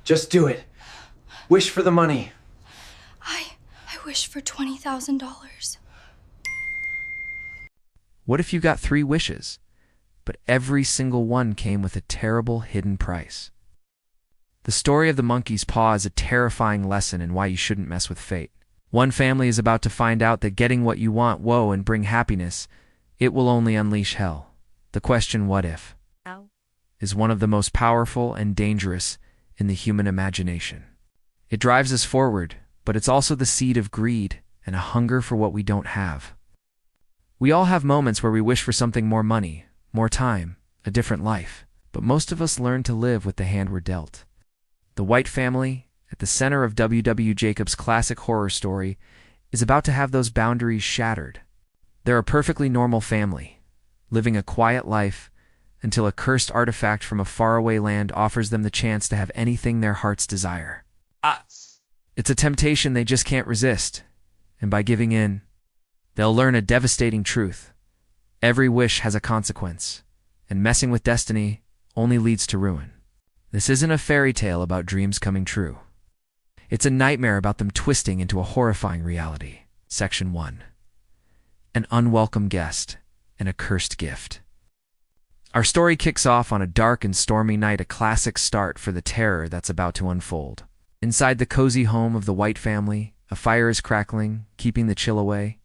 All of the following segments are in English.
Just do it. Wish for the money. I wish for $20,000. What if you got 3 wishes, but every single one came with a terrible hidden price? The story of the monkey's paw is a terrifying lesson in why you shouldn't mess with fate. One family is about to find out that getting what you want woe and bring happiness, it will only unleash hell. The question, what if, is one of the most powerful and dangerous in the human imagination. It drives us forward, but it's also the seed of greed and a hunger for what we don't have. We all have moments where we wish for something: more money, more time, a different life, but most of us learn to live with the hand we're dealt. The White family, at the center of W. Jacobs' classic horror story, is about to have those boundaries shattered. They're a perfectly normal family, living a quiet life until a cursed artifact from a faraway land offers them the chance to have anything their hearts desire. It's a temptation they just can't resist, and by giving in, they'll learn a devastating truth. Every wish has a consequence, and messing with destiny only leads to ruin. This isn't a fairy tale about dreams coming true. It's a nightmare about them twisting into a horrifying reality. Section 1. An unwelcome guest and a cursed gift. Our story kicks off on a dark and stormy night, a classic start for the terror that's about to unfold. Inside the cozy home of the White family, a fire is crackling, keeping the chill away.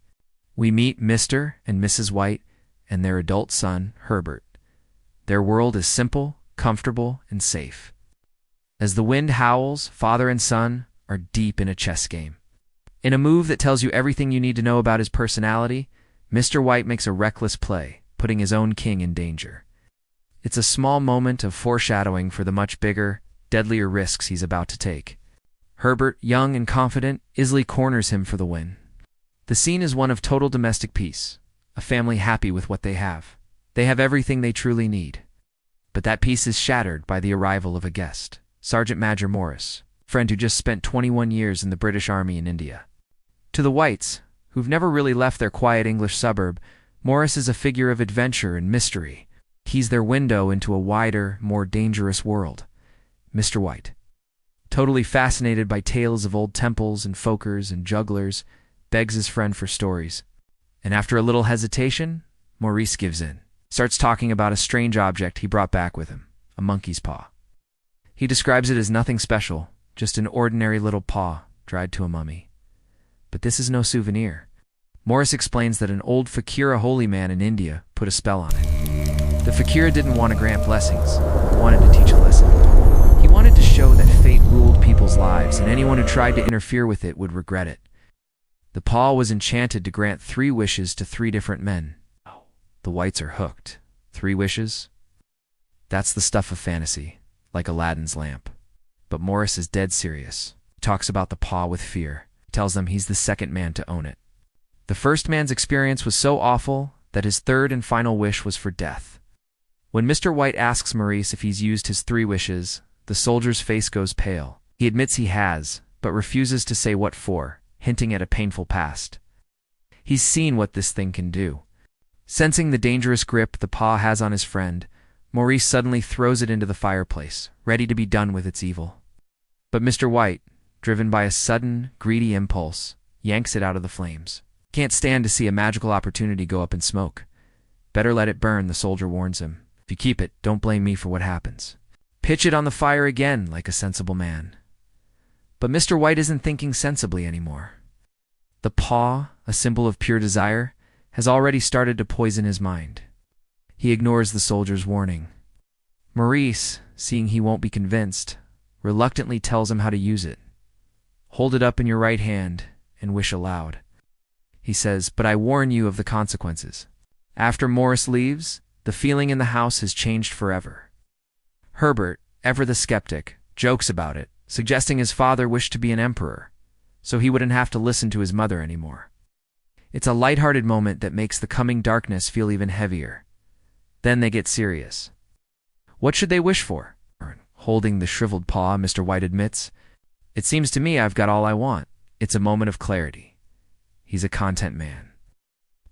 We meet Mr. and Mrs. White and their adult son, Herbert. Their world is simple, comfortable, and safe. As the wind howls, father and son are deep in a chess game. In a move that tells you everything you need to know about his personality, Mr. White makes a reckless play, putting his own king in danger. It's a small moment of foreshadowing for the much bigger, deadlier risks he's about to take. Herbert, young and confident, easily corners him for the win. The scene is one of total domestic peace, a family happy with what they have. They have everything they truly need. But that peace is shattered by the arrival of a guest, Sergeant Major Morris, friend who just spent 21 years in the British Army in India. To the Whites, who've never really left their quiet English suburb, Morris is a figure of adventure and mystery. He's their window into a wider, more dangerous world. Mr. White, totally fascinated by tales of old temples and folkers and jugglers, begs his friend for stories. And after a little hesitation, Maurice gives in, starts talking about a strange object he brought back with him, a monkey's paw. He describes it as nothing special, just an ordinary little paw dried to a mummy. But this is no souvenir. Morris explains that an old fakir, a holy man in India, put a spell on it. The fakir didn't want to grant blessings, he wanted to teach a lesson. He wanted to show that fate ruled people's lives, and anyone who tried to interfere with it would regret it. The paw was enchanted to grant 3 wishes to 3 different men. The Whites are hooked. 3 wishes? That's the stuff of fantasy, like Aladdin's lamp. But Morris is dead serious. He talks about the paw with fear. He tells them he's the second man to own it. The first man's experience was so awful that his 3rd and final wish was for death. When Mr. White asks Maurice if he's used his 3 wishes, the soldier's face goes pale. He admits he has, but refuses to say what for, hinting at a painful past. He's seen what this thing can do. Sensing the dangerous grip the paw has on his friend, Maurice suddenly throws it into the fireplace, ready to be done with its evil. But Mr. White, driven by a sudden, greedy impulse, yanks it out of the flames. Can't stand to see a magical opportunity go up in smoke. Better let it burn, the soldier warns him. If you keep it, don't blame me for what happens. Pitch it on the fire again, like a sensible man. But Mr. White isn't thinking sensibly anymore. The paw, a symbol of pure desire, has already started to poison his mind. He ignores the soldier's warning. Maurice, seeing he won't be convinced, reluctantly tells him how to use it. Hold it up in your right hand and wish aloud. He says, but I warn you of the consequences. After Morris leaves, the feeling in the house has changed forever. Herbert, ever the skeptic, jokes about it, suggesting his father wished to be an emperor, so he wouldn't have to listen to his mother anymore. It's a lighthearted moment that makes the coming darkness feel even heavier. Then they get serious. What should they wish for? Holding the shriveled paw, Mr. White admits, it seems to me I've got all I want. It's a moment of clarity. He's a content man.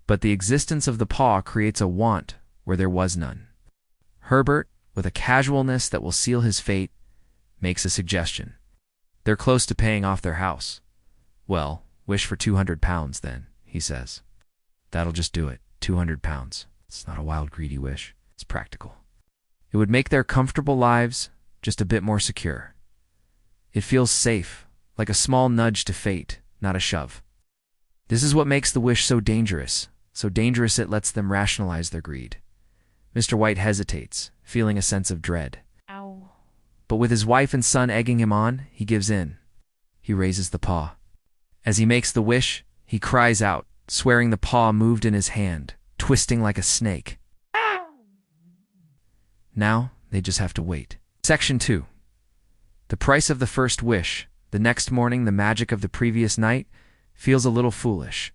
But the existence of the paw creates a want where there was none. Herbert, with a casualness that will seal his fate, makes a suggestion. They're close to paying off their house. Well, wish for £200 then, he says. That'll just do it, £200. It's not a wild, greedy wish. It's practical. It would make their comfortable lives just a bit more secure. It feels safe, like a small nudge to fate, not a shove. This is what makes the wish so dangerous it lets them rationalize their greed. Mr. White hesitates, feeling a sense of dread. Ow. But with his wife and son egging him on, he gives in. He raises the paw. As he makes the wish, he cries out, swearing the paw moved in his hand, twisting like a snake. Now, they just have to wait. Section 2. The price of the first wish. The next morning, the magic of the previous night feels a little foolish.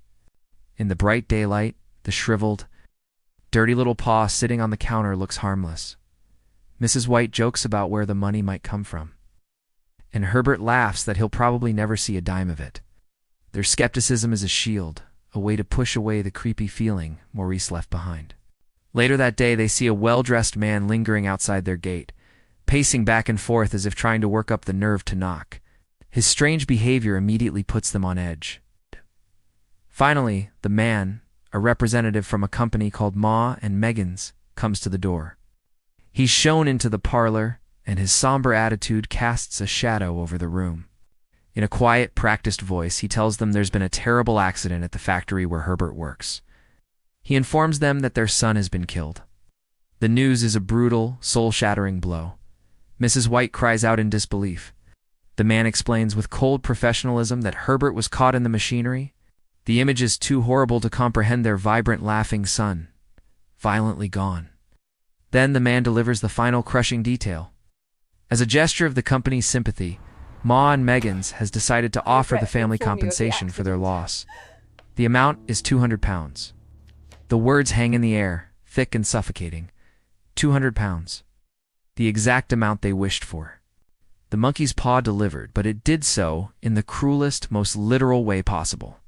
In the bright daylight, the shriveled, dirty little paw sitting on the counter looks harmless. Mrs. White jokes about where the money might come from. And Herbert laughs that he'll probably never see a dime of it. Their skepticism is a shield, a way to push away the creepy feeling Maurice left behind. Later that day, they see a well-dressed man lingering outside their gate, pacing back and forth as if trying to work up the nerve to knock. His strange behavior immediately puts them on edge. Finally, the man, a representative from a company called Ma and Megan's, comes to the door. He's shown into the parlor, and his somber attitude casts a shadow over the room. In a quiet, practiced voice, he tells them there's been a terrible accident at the factory where Herbert works. He informs them that their son has been killed. The news is a brutal, soul-shattering blow. Mrs. White cries out in disbelief. The man explains with cold professionalism that Herbert was caught in the machinery. The image is too horrible to comprehend their vibrant, laughing son, violently gone. Then the man delivers the final crushing detail. As a gesture of the company's sympathy, Ma and Megan's has decided to offer the family compensation for their loss. The amount is £200. The words hang in the air, thick and suffocating. £200. The exact amount they wished for. The monkey's paw delivered, but it did so in the cruelest, most literal way possible.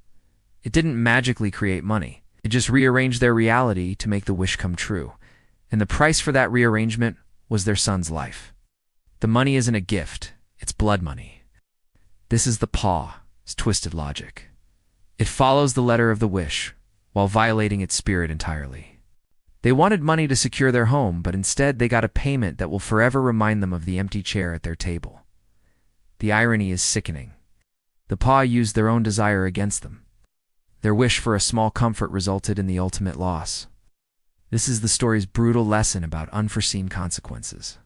It didn't magically create money. It just rearranged their reality to make the wish come true. And the price for that rearrangement was their son's life. The money isn't a gift. It's blood money. This is the paw's twisted logic. It follows the letter of the wish, while violating its spirit entirely. They wanted money to secure their home, but instead they got a payment that will forever remind them of the empty chair at their table. The irony is sickening. The paw used their own desire against them. Their wish for a small comfort resulted in the ultimate loss. This is the story's brutal lesson about unforeseen consequences.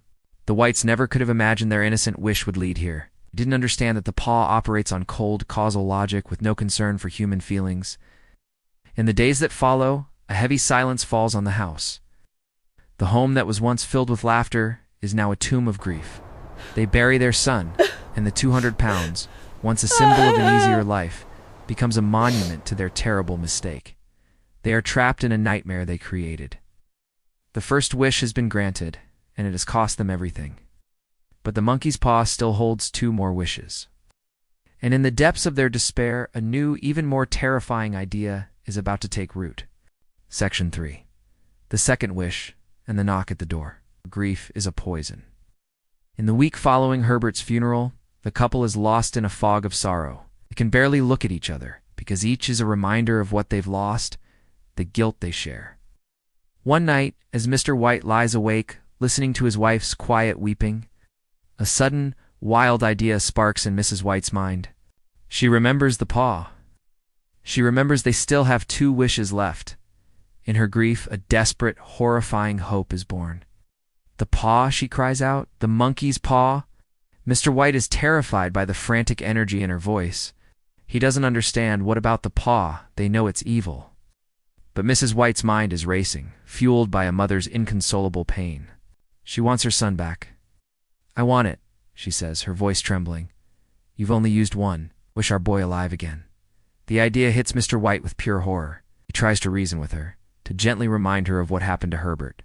The Whites never could have imagined their innocent wish would lead here. They didn't understand that the paw operates on cold, causal logic with no concern for human feelings. In the days that follow, a heavy silence falls on the house. The home that was once filled with laughter is now a tomb of grief. They bury their son, and the £200, once a symbol of an easier life, becomes a monument to their terrible mistake. They are trapped in a nightmare they created. The first wish has been granted, and it has cost them everything. But the monkey's paw still holds 2 more wishes. And in the depths of their despair, a new, even more terrifying idea is about to take root. Section 3. The second wish and the knock at the door. Grief is a poison. In the week following Herbert's funeral, the couple is lost in a fog of sorrow. They can barely look at each other, because each is a reminder of what they've lost, the guilt they share. One night, as Mr. White lies awake, listening to his wife's quiet weeping, a sudden, wild idea sparks in Mrs. White's mind. She remembers the paw. She remembers they still have 2 wishes left. In her grief, a desperate, horrifying hope is born. The paw, she cries out, the monkey's paw. Mr. White is terrified by the frantic energy in her voice. He doesn't understand. What about the paw? They know it's evil. But Mrs. White's mind is racing, fueled by a mother's inconsolable pain. She wants her son back. I want it, she says, her voice trembling. You've only used 1. Wish our boy alive again. The idea hits Mr. White with pure horror. He tries to reason with her, to gently remind her of what happened to Herbert.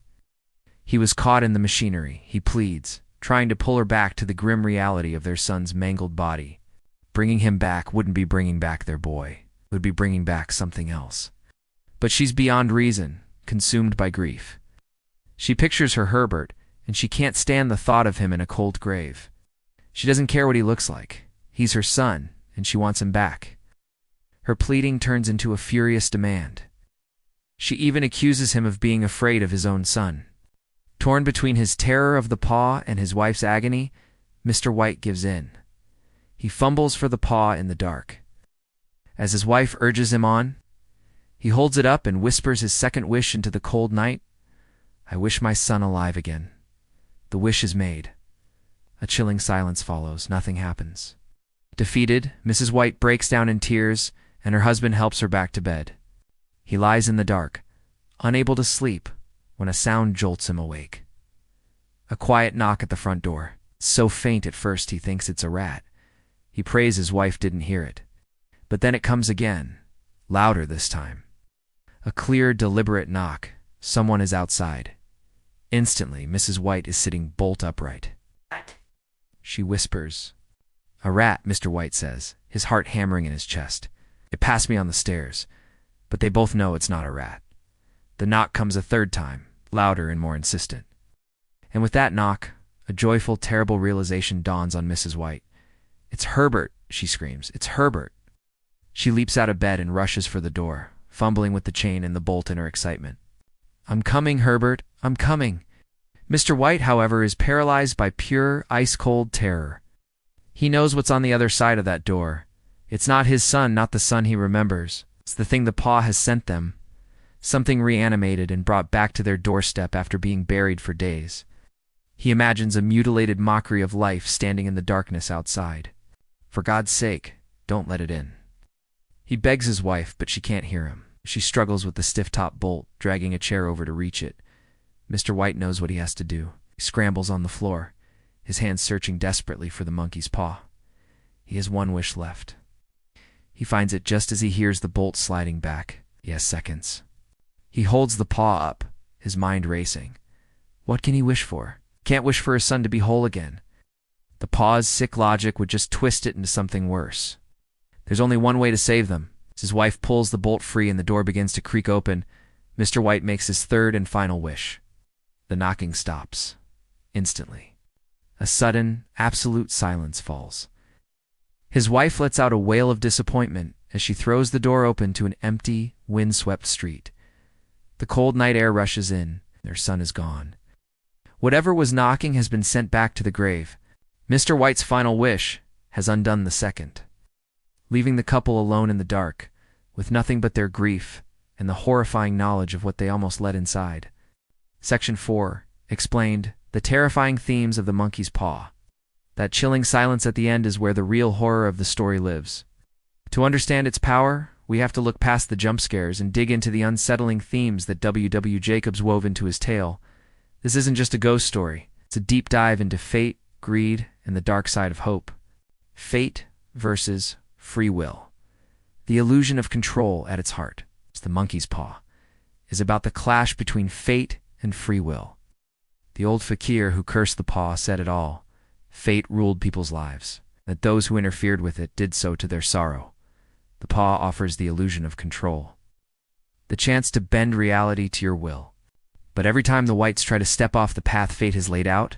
He was caught in the machinery, he pleads, trying to pull her back to the grim reality of their son's mangled body. Bringing him back wouldn't be bringing back their boy. It would be bringing back something else. But she's beyond reason, consumed by grief. She pictures her Herbert, and she can't stand the thought of him in a cold grave. She doesn't care what he looks like. He's her son, and she wants him back. Her pleading turns into a furious demand. She even accuses him of being afraid of his own son. Torn between his terror of the paw and his wife's agony, Mr. White gives in. He fumbles for the paw in the dark. As his wife urges him on, he holds it up and whispers his second wish into the cold night. I wish my son alive again. The wish is made. A chilling silence follows. Nothing happens. Defeated, Mrs. White breaks down in tears, and her husband helps her back to bed. He lies in the dark, unable to sleep, when a sound jolts him awake. A quiet knock at the front door. So faint at first he thinks it's a rat. He prays his wife didn't hear it. But then it comes again, louder this time. A clear, deliberate knock. Someone is outside. Instantly, Mrs. White is sitting bolt upright. She whispers. A rat, Mr. White says, his heart hammering in his chest. It passed me on the stairs, but they both know it's not a rat. The knock comes a third time, louder and more insistent. And with that knock, a joyful, terrible realization dawns on Mrs. White. It's Herbert, she screams. It's Herbert. She leaps out of bed and rushes for the door, fumbling with the chain and the bolt in her excitement. I'm coming, Herbert. I'm coming. Mr. White, however, is paralyzed by pure, ice-cold terror. He knows what's on the other side of that door. It's not his son, not the son he remembers. It's the thing the paw has sent them. Something reanimated and brought back to their doorstep after being buried for days. He imagines a mutilated mockery of life standing in the darkness outside. For God's sake, don't let it in. He begs his wife, but she can't hear him. She struggles with the stiff-top bolt, dragging a chair over to reach it. Mr. White knows what he has to do. He scrambles on the floor, his hands searching desperately for the monkey's paw. He has one wish left. He finds it just as he hears the bolt sliding back. He has seconds. He holds the paw up, his mind racing. What can he wish for? Can't wish for his son to be whole again. The paw's sick logic would just twist it into something worse. There's only one way to save them. As his wife pulls the bolt free and the door begins to creak open, Mr. White makes his third and final wish. The knocking stops. Instantly. A sudden, absolute silence falls. His wife lets out a wail of disappointment as she throws the door open to an empty, wind-swept street. The cold night air rushes in. Their son is gone. Whatever was knocking has been sent back to the grave. Mr. White's final wish has undone the second, leaving the couple alone in the dark, with nothing but their grief and the horrifying knowledge of what they almost let inside. Section 4 explained the terrifying themes of the monkey's paw. That chilling silence at the end is where the real horror of the story lives. To understand its power, we have to look past the jump scares and dig into the unsettling themes that W. Jacobs wove into his tale. This isn't just a ghost story. It's a deep dive into fate, greed, and the dark side of hope. Fate versus free will. The illusion of control at its heart, it's the monkey's paw, is about the clash between fate and free will. The old fakir who cursed the paw said it all. Fate ruled people's lives, that those who interfered with it did so to their sorrow. The paw offers the illusion of control, the chance to bend reality to your will. But every time the Whites try to step off the path fate has laid out,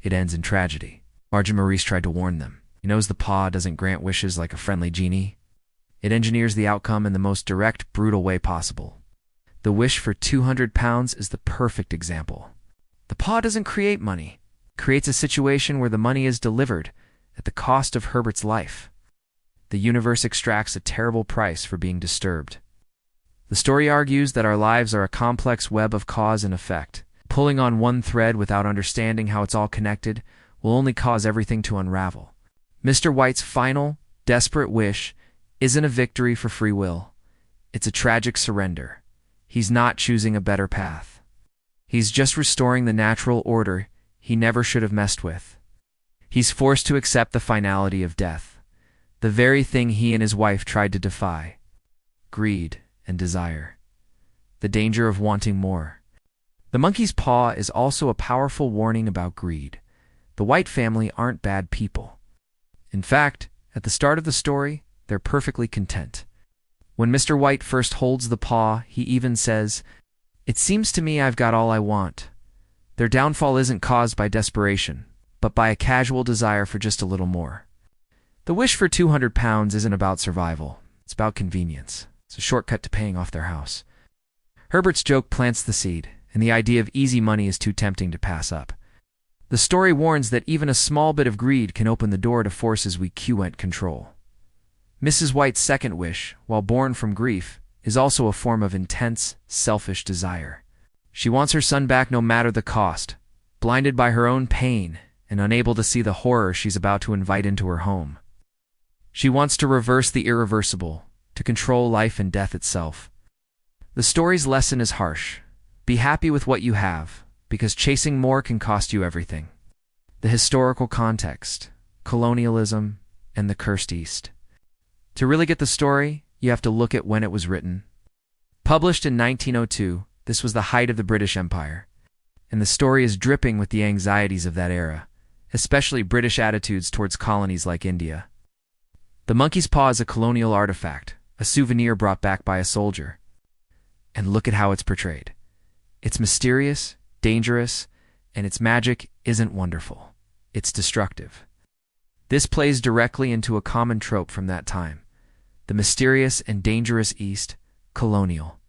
it ends in tragedy. Marge and Maurice tried to warn them. He knows the paw doesn't grant wishes like a friendly genie. It engineers the outcome in the most direct, brutal way possible. The wish for £200 is the perfect example. The paw doesn't create money. It creates a situation where the money is delivered at the cost of Herbert's life. The universe extracts a terrible price for being disturbed. The story argues that our lives are a complex web of cause and effect. Pulling on one thread without understanding how it's all connected will only cause everything to unravel. Mr. White's final, desperate wish isn't a victory for free will. It's a tragic surrender. He's not choosing a better path. He's just restoring the natural order he never should have messed with. He's forced to accept the finality of death, the very thing he and his wife tried to defy. Greed and desire. The danger of wanting more. The monkey's paw is also a powerful warning about greed. The White family aren't bad people. In fact, at the start of the story, they're perfectly content. When Mr. White first holds the paw, he even says, "It seems to me I've got all I want." Their downfall isn't caused by desperation, but by a casual desire for just a little more. The wish for £200 isn't about survival. It's about convenience. It's a shortcut to paying off their house. Herbert's joke plants the seed, and the idea of easy money is too tempting to pass up. The story warns that even a small bit of greed can open the door to forces we can't control. Mrs. White's second wish, while born from grief, is also a form of intense, selfish desire. She wants her son back no matter the cost, blinded by her own pain and unable to see the horror she's about to invite into her home. She wants to reverse the irreversible, to control life and death itself. The story's lesson is harsh. Be happy with what you have, because chasing more can cost you everything. The historical context, colonialism, and the cursed East. To really get the story, you have to look at when it was written. Published in 1902, this was the height of the British Empire, and the story is dripping with the anxieties of that era, especially British attitudes towards colonies like India. The monkey's paw is a colonial artifact, a souvenir brought back by a soldier. And look at how it's portrayed. It's mysterious, dangerous, and its magic isn't wonderful. It's destructive. This plays directly into a common trope from that time. The mysterious and dangerous East, colonial.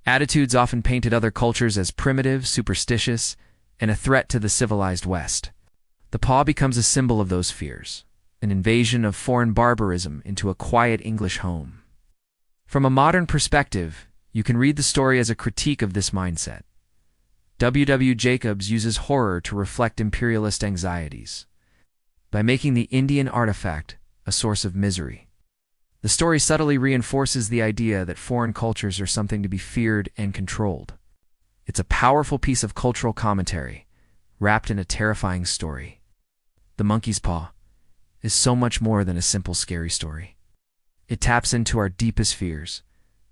Attitudes often painted other cultures as primitive, superstitious, and a threat to the civilized West. The paw becomes a symbol of those fears, an invasion of foreign barbarism into a quiet English home. From a modern perspective, you can read the story as a critique of this mindset. W. Jacobs uses horror to reflect imperialist anxieties by making the Indian artifact a source of misery. The story subtly reinforces the idea that foreign cultures are something to be feared and controlled. It's a powerful piece of cultural commentary, wrapped in a terrifying story. The Monkey's Paw is so much more than a simple scary story. It taps into our deepest fears,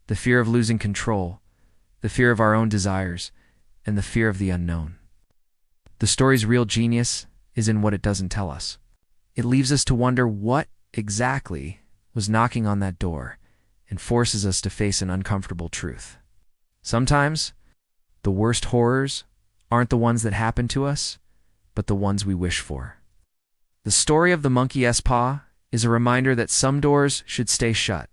the fear of losing control, the fear of our own desires, and the fear of the unknown. The story's real genius is in what it doesn't tell us. It leaves us to wonder what exactly was knocking on that door and forces us to face an uncomfortable truth. Sometimes, the worst horrors aren't the ones that happen to us, but the ones we wish for. The story of the monkey's paw is a reminder that some doors should stay shut,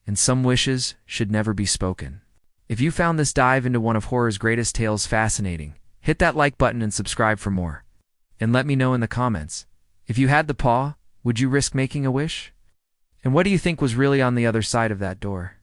and some wishes should never be spoken. If you found this dive into one of horror's greatest tales fascinating, hit that like button and subscribe for more. And let me know in the comments, if you had the paw, would you risk making a wish? And what do you think was really on the other side of that door?